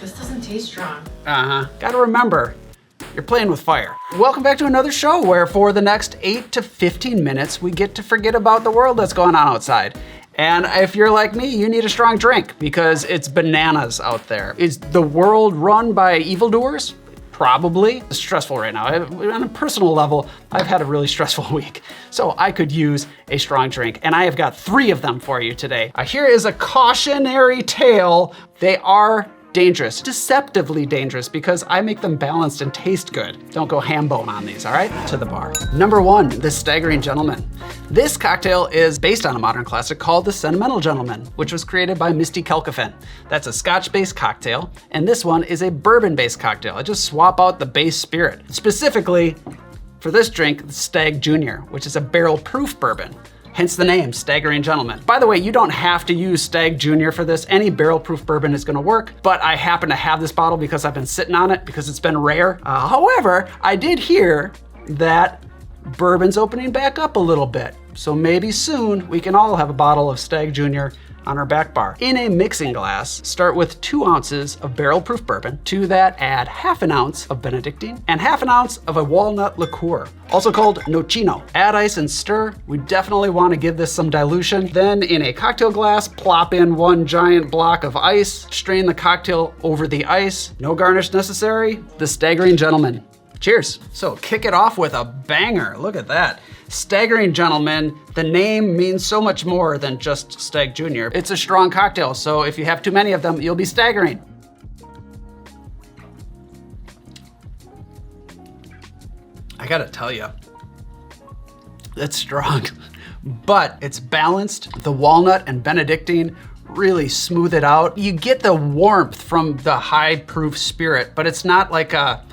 This doesn't taste strong. Gotta remember, you're playing with fire. Welcome back to another show where for the next 8 to 15 minutes, we get to forget about the world that's going on outside. And if you're like me, you need a strong drink because it's bananas out there. Is the world run by evildoers? Probably. It's stressful right now. On a personal level, I've had a really stressful week. So I could use a strong drink, and I have got 3 of them for you today. Here is a cautionary tale. They are dangerous, deceptively dangerous, because I make them balanced and taste good. Don't go ham bone on these, all right? To the bar. Number 1, the Staggering Gentleman. This cocktail is based on a modern classic called the Sentimental Gentleman, which was created by Misty Kelkofen. That's a Scotch-based cocktail, and this one is a bourbon-based cocktail. I just swap out the base spirit. Specifically, for this drink, the Stagg Junior, which is a barrel-proof bourbon. Hence the name, Staggering Gentleman. By the way, you don't have to use Stagg Junior for this. Any barrel-proof bourbon is gonna work, but I happen to have this bottle because I've been sitting on it because it's been rare. However, I did hear that bourbon's opening back up a little bit. So maybe soon we can all have a bottle of Stagg Junior on our back bar. In a mixing glass, start with 2 ounces of barrel-proof bourbon. To that, add half an ounce of Bénédictine and half an ounce of a walnut liqueur, also called nocino. Add ice and stir. We definitely want to give this some dilution. Then in a cocktail glass, plop in 1 giant block of ice, strain the cocktail over the ice. No garnish necessary. The Staggering Gentleman. Cheers. So kick it off with a banger. Look at that. Staggering Gentleman, the name means so much more than just Stagg Junior. It's a strong cocktail, so if you have too many of them, you'll be staggering. I gotta tell you, it's strong, but it's balanced. The walnut and Bénédictine really smooth it out. You get the warmth from the high proof spirit, but it's not like a,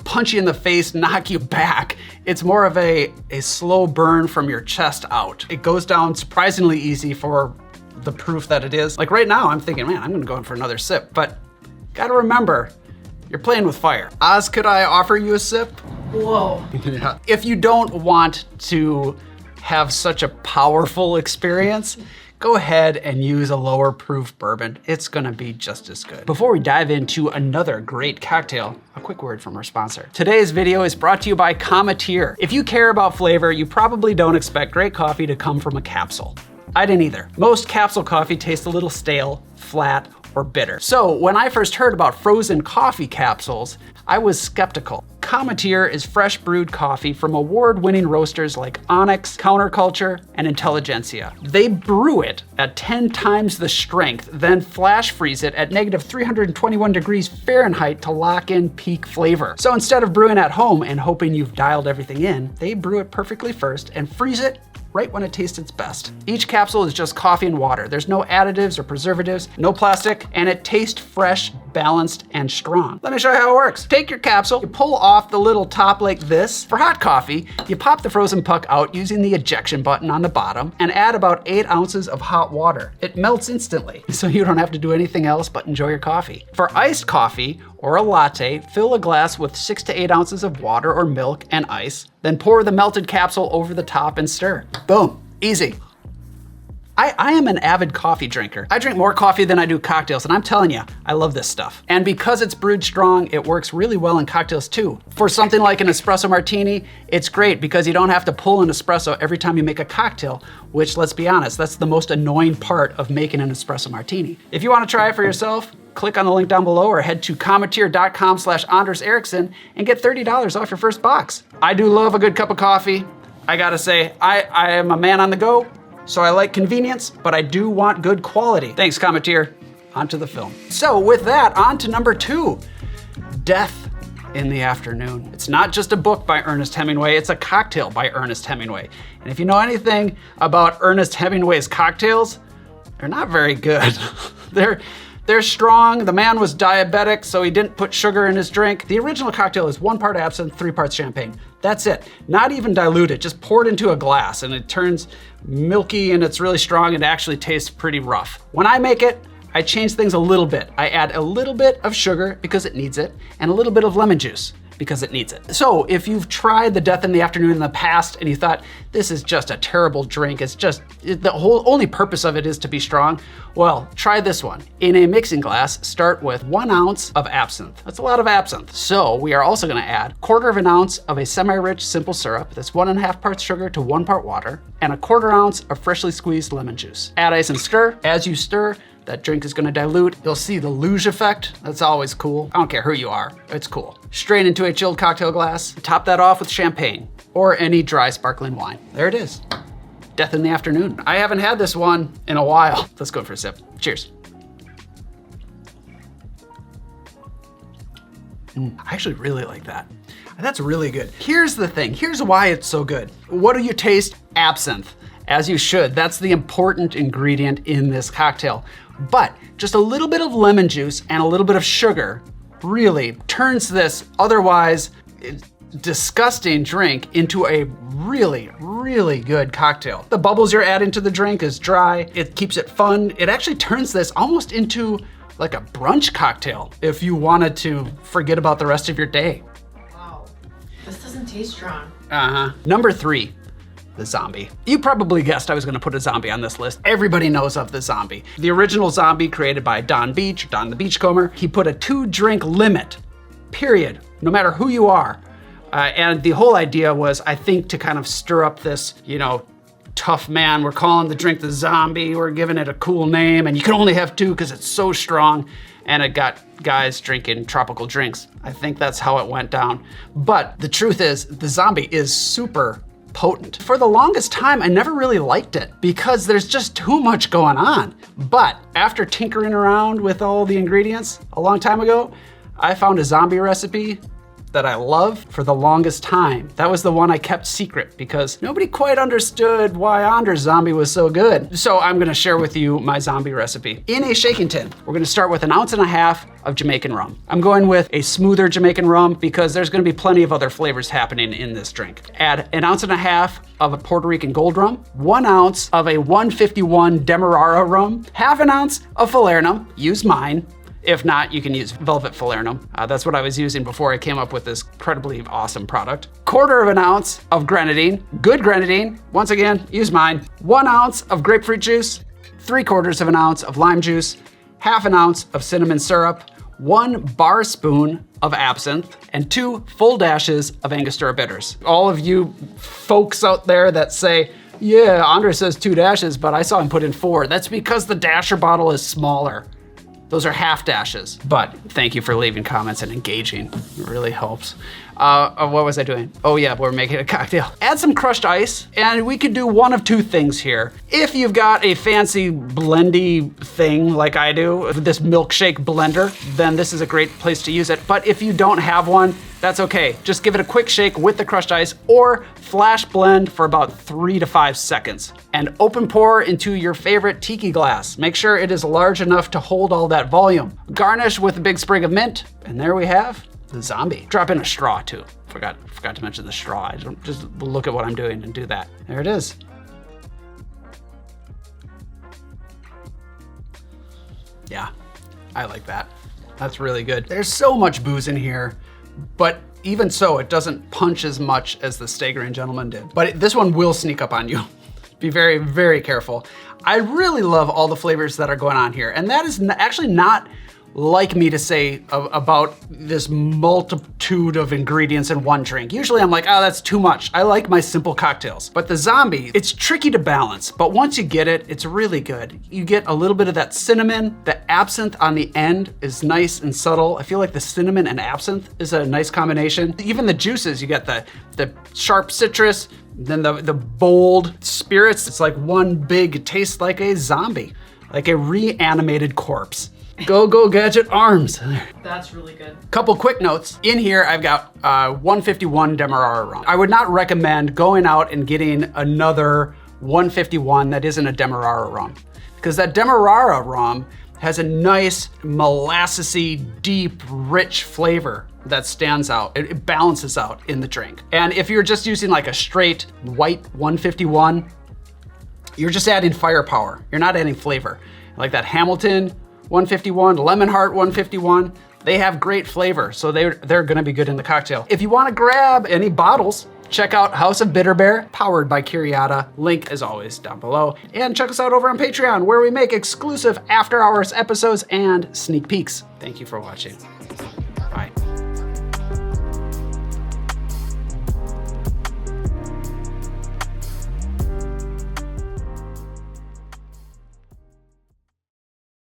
punch you in the face, knock you back. It's more of a slow burn from your chest out. It goes down surprisingly easy for the proof that it is. Like right now, I'm thinking, man, I'm gonna go in for another sip, but gotta remember, you're playing with fire. Oz, could I offer you a sip? Whoa. Yeah. If you don't want to have such a powerful experience, go ahead and use a lower proof bourbon. It's gonna be just as good. Before we dive into another great cocktail, a quick word from our sponsor. Today's video is brought to you by Cometeer. If you care about flavor, you probably don't expect great coffee to come from a capsule. I didn't either. Most capsule coffee tastes a little stale, flat, or bitter. So when I first heard about frozen coffee capsules, I was skeptical. Cometeer is fresh brewed coffee from award-winning roasters like Onyx, Counterculture, and Intelligentsia. They brew it at 10 times the strength, then flash freeze it at negative 321 degrees Fahrenheit to lock in peak flavor. So instead of brewing at home and hoping you've dialed everything in, they brew it perfectly first and freeze it right when it tastes its best. Each capsule is just coffee and water. There's no additives or preservatives, no plastic, and it tastes fresh, balanced, and strong. Let me show you how it works. Take your capsule, you pull off the little top like this. For hot coffee, you pop the frozen puck out using the ejection button on the bottom and add about 8 ounces of hot water. It melts instantly, so you don't have to do anything else but enjoy your coffee. For iced coffee or a latte, fill a glass with 6 to 8 ounces of water or milk and ice, then pour the melted capsule over the top and stir. Boom, easy. I am an avid coffee drinker. I drink more coffee than I do cocktails, and I'm telling you, I love this stuff. And because it's brewed strong, it works really well in cocktails too. For something like an espresso martini, it's great because you don't have to pull an espresso every time you make a cocktail, which, let's be honest, that's the most annoying part of making an espresso martini. If you want to try it for yourself, click on the link down below or head to cometeer.com/Anders Erickson and get $30 off your first box. I do love a good cup of coffee. I gotta say, I am a man on the go, so I like convenience, but I do want good quality. Thanks, Cometeer. On to the film. So with that, on to number 2, Death in the Afternoon. It's not just a book by Ernest Hemingway, it's a cocktail by Ernest Hemingway. And if you know anything about Ernest Hemingway's cocktails, they're not very good. They're strong. The man was diabetic, so he didn't put sugar in his drink. The original cocktail is 1 part absinthe, 3 parts champagne. That's it. Not even diluted, just poured into a glass, and it turns milky and it's really strong and actually tastes pretty rough. When I make it, I I change things a little bit. I add a little bit of sugar because it needs it, and a little bit of lemon juice because it needs it. So if you've tried the Death in the Afternoon in the past and you thought, this is just a terrible drink, it's just, the only purpose of it is to be strong, well, try this one. In a mixing glass, start with 1 ounce of absinthe. That's a lot of absinthe. So we are also gonna add 1/4 ounce of a semi-rich simple syrup that's 1.5 parts sugar to 1 part water, and 1/4 ounce of freshly squeezed lemon juice. Add ice and stir. As you stir, that drink is gonna dilute. You'll see the luge effect. That's always cool. I don't care who you are, it's cool. Strain into a chilled cocktail glass. Top that off with champagne or any dry sparkling wine. There it is. Death in the Afternoon. I haven't had this one in a while. Let's go for a sip. Cheers. I actually really like that. That's really good. Here's the thing. Here's why it's so good. What do you taste? Absinthe. As you should. That's the important ingredient in this cocktail. But just a little bit of lemon juice and a little bit of sugar really turns this otherwise disgusting drink into a really, really good cocktail. The bubbles you're adding to the drink is dry. It keeps it fun. It actually turns this almost into like a brunch cocktail if you wanted to forget about the rest of your day. Wow, this doesn't taste strong. Number 3. The zombie. You probably guessed I was gonna put a zombie on this list. Everybody knows of the zombie. The original zombie created by Don Beach, Don the Beachcomber. He put a 2-drink limit, period, no matter who you are. And the whole idea was, I think, to kind of stir up this, tough man. We're calling the drink the zombie. We're giving it a cool name, and you can only have 2 because it's so strong. And it got guys drinking tropical drinks. I think that's how it went down. But the truth is, the zombie is super potent. For the longest time, I never really liked it because there's just too much going on. But after tinkering around with all the ingredients a long time ago, I found a zombie recipe that I loved for the longest time. That was the one I kept secret because nobody quite understood why Andre's zombie was so good. So I'm gonna share with you my zombie recipe. In a shaking tin, we're gonna start with 1.5 ounces of Jamaican rum. I'm going with a smoother Jamaican rum because there's gonna be plenty of other flavors happening in this drink. Add 1.5 ounces of a Puerto Rican gold rum, 1 ounce of a 151 Demerara rum, 1/2 ounce of Falernum, use mine. If not, you can use Velvet Falernum. That's what I was using before I came up with this incredibly awesome product. 1/4 ounce of grenadine, good grenadine. Once again, use mine. 1 ounce of grapefruit juice, 3/4 ounce of lime juice, 1/2 ounce of cinnamon syrup, 1 bar spoon of absinthe, and 2 full dashes of Angostura bitters. All of you folks out there that say, yeah, Andre says 2 dashes, but I saw him put in 4. That's because the dasher bottle is smaller. Those are half dashes. But thank you for leaving comments and engaging. It really helps. What was I doing? Oh yeah, we're making a cocktail. Add some crushed ice, and we could do one of 2 things here. If you've got a fancy blendy thing like I do, this milkshake blender, then this is a great place to use it. But if you don't have one, that's okay. Just give it a quick shake with the crushed ice or flash blend for about 3 to 5 seconds. And open pour into your favorite tiki glass. Make sure it is large enough to hold all that volume. Garnish with a big sprig of mint, and there we have the zombie. Drop in a straw too. Forgot to mention the straw. I don't just look at what I'm doing and do that. There it is. Yeah, I like that. That's really good. There's so much booze in here, but even so, it doesn't punch as much as the Staggering Gentleman did. But this one will sneak up on you. Be very, very careful. I really love all the flavors that are going on here. And that is actually not like me to say about this multitude of ingredients in one drink. Usually I'm like, oh, that's too much. I like my simple cocktails. But the zombie, it's tricky to balance, but once you get it, it's really good. You get a little bit of that cinnamon. The absinthe on the end is nice and subtle. I feel like the cinnamon and absinthe is a nice combination. Even the juices, you get the sharp citrus, then the bold spirits. It's like one big, tastes like a zombie, like a reanimated corpse. Go Gadget Arms. That's really good. Couple quick notes. In here, I've got 151 Demerara rum. I would not recommend going out and getting another 151 that isn't a Demerara rum, because that Demerara rum has a nice molassesy, deep, rich flavor that stands out. It balances out in the drink. And if you're just using like a straight white 151, you're just adding firepower. You're not adding flavor. Like that Hamilton 151, Lemon Heart 151. They have great flavor, so they're gonna be good in the cocktail. If you wanna grab any bottles, check out House of Bitter Bear, powered by Curiata. Link, as always, down below. And check us out over on Patreon, where we make exclusive after hours episodes and sneak peeks. Thank you for watching.